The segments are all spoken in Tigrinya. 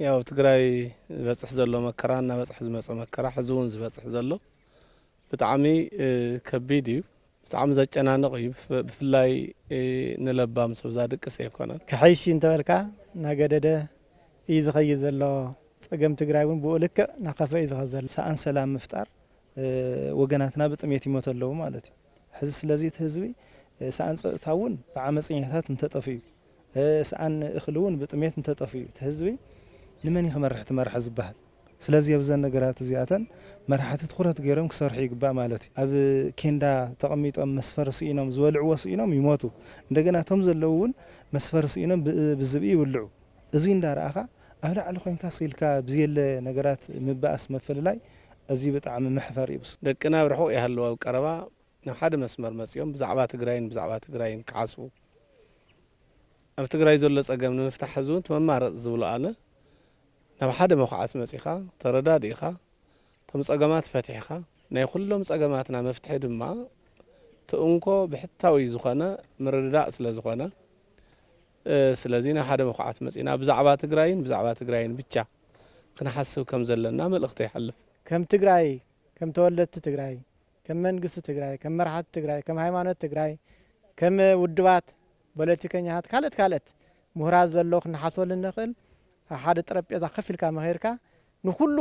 ያው ትግራይ ዝበጽሕ ዘሎ መከራና በጽሕ ዝመጸ መከራ ሕዝውን ዝበጽሕ ዘሎ ብጣዕሚ ከቢድ እዩ ብጣዕሚ ዘጨናንቕ እዩ ብፍላይ ንለባም ሰብ ዛድቅስ ኣይኮነን ክሕይሽ እንተበልካ ናገደደ እዩ ዝኸይድ ዘሎ ጸገም ትግራይ እውን ብኡ ልክዕ ናኸፈ እዩ ዝኸይድ ዘሎ ሰኣን ሰላም ምፍጣር ወገናትና ብጥሜት ይሞቱ ኣለዉ ማለት እዩ ሕዚ ስለዚ እቲ ህዝቢ ሰኣን ፀጥታ እውን ብዓመፀኛታት እንተጠፍዩ ሰኣን እኽሊ እውን ብጥሜት እንተጠፍዩ እቲ ህዝቢ ንመን ክመርሕ ትመርሕ ዝበሃል ስለዚ ኣብዘን ነገራት እዚኣተን መራሕቲ ትኩረት ገይሮም ክሰርሑ ይግባእ ማለት እዩ ኣብ ኬንዳ ተቐሚጦም መስፈር ስኢኖም ዝበልዕዎ ስኢኖም ይሞቱ እንደገና እቶም ዘለዉ እውን መስፈር ስኢኖም ብዝብኢ ይብልዑ እዚ እንዳረኣኻ ኣብ ላዕሊ ኮይንካ ስኢልካ ብዝየለ ነገራት ምባእስ መፈልላይ እዚ ብጣዕሚ መሕፈር እዩ ደቅና ብርሑቕ ይሃለዉ ኣብ ቀረባ ናብ ሓደ መስመር መፅኦም ብዛዕባ ትግራይን ክሓስቡ ኣብ ትግራይ ዘሎ ጸገም ንምፍታሕ ህዝቢ ተመማረፅ ዝብሎ ኣነ ናብ ሓደ መኹዓት መጺኻ ተረዳዲእኻ እቶም ጸገማት ፈቲሕኻ ናይ ኩሎም ጸገማትና መፍትሒ ድማ ትእንኮ ብሕታዊ ዝኾነ ምርድዳእ ስለ ዝኾነ ስለዚ ናብ ሓደ መኹዓት መጺና ብዛዕባ ትግራይን ብቻ ክንሓስብ ከም ዘለና መልእኽቲ ይሓልፍ ከም ትግራይ ከም ተወለድቲ ትግራይ ከም መንግስቲ ትግራይ ከም መራሕቲ ትግራይ ከም ሃይማኖት ትግራይ ከም ውድባት ፖለቲከኛታት ካልኦት ምሁራት ዘሎ ክንሓስበሉ ንኽእል ኣብ ሓደ ጠረጴዛ ከፍ ኢልካ መኺርካ ንኩሉ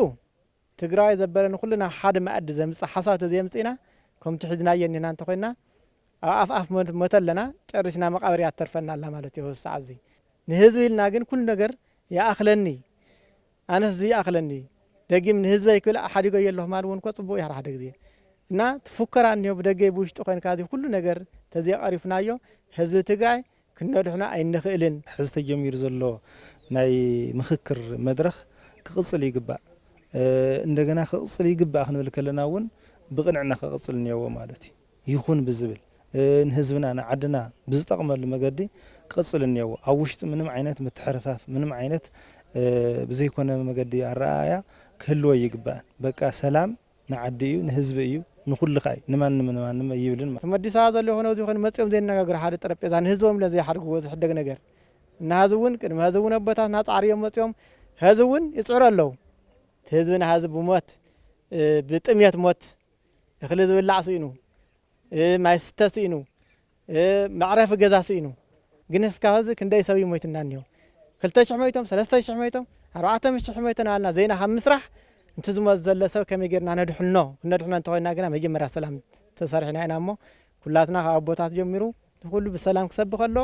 ትግራይ ዘበለ ንኩሉ ናብ ሓደ መኣዲ ዘምጽእ ሓሳብ ተዘየምጽእና ከምቲ ሒዝናዮ ኒና እንተኮይና ኣብ ኣፍ ሞት ኣለና ጨርሽና መቃብር ያተርፈና ኣላ ማለት እዩ ሰዓት እዚ ንህዝቢ ኢልና ግን ኩሉ ነገር ይኣኽለኒ ኣነስ ይኣኽለኒ ደጊም ንህዝበይ ክብል ሓዲጎ የለሁ ማለት እውን ጽቡቕ እዩ ሓደ ግዜ እና ትፉከራ እንዮ ብደገ ብውሽጢ ኮይንካ እዚ ኩሉ ነገር ተዘይቀሪፍናዮ ህዝቢ ትግራይ ክንነድሕና ኣይንኽእልን ሕዚ ተጀሚሩ ዘሎ ናይ ምክክር መድረኽ ክቕጽል ይግባእ እንደገና ክቕጽል ይግባእ ክንብል ከለና እውን ብቕንዕና ክቕጽል እኒአዎ ማለት እዩ ይኹን ብዝብል ንህዝብና ንዓድና ብዝጠቕመሉ መገዲ ክቕጽል እኒአዎ ኣብ ውሽጢ ምንም ዓይነት ምትሕርፋፍ ምንም ዓይነት ብዘይኮነ መገዲ ኣረኣያ ክህልዎ ይግባእ በቃ ሰላም ንዓዲ እዩ ንህዝቢ እዩ ንኹልኻ እዩ ንማንም ይብልን ተመዲሳ ዘሎ ይሆነ እዚ ኮይኑ መጽኦም ዘይነጋገር ሓደ ጠረጴዛ ንህዝቦም ለዘይሓድግዎ ዝሕደግ ነገር ናህዚ እውን ቅድሚ ህዝቢ እውን ኣቦታት ናጻዕርዮም መጽኦም ህዝቢ እውን ይጽዕሩ ኣለዉ እቲ ህዝብና ህዝቢ ብሞት ብጥሜት ሞት እኽሊ ዝብላዕ ስኢኑ ማይ ስተ ስኢኑ መዕረፊ ገዛ ስኢኑ ግን እስካብ ሕዚ ክንደይ ሰብ ይሞትና እኒሆ 2,000 ሞይቶም 3,000 ሞይቶም 4,000 ሞይቶም ኣለና ዜና ካብ ምስራሕ እንቲ ዝሞት ዘሎ ሰብ ከመይ ጌርና ነድሕኖ ክነድሕኖ እንተኮይና ግና መጀመርያ ሰላም ተሰሪሕና ኢና እሞ ኩላትና ካብ ኣቦታት ጀሚሩ ኩሉ ብሰላም ክሰብኽ ኣሎ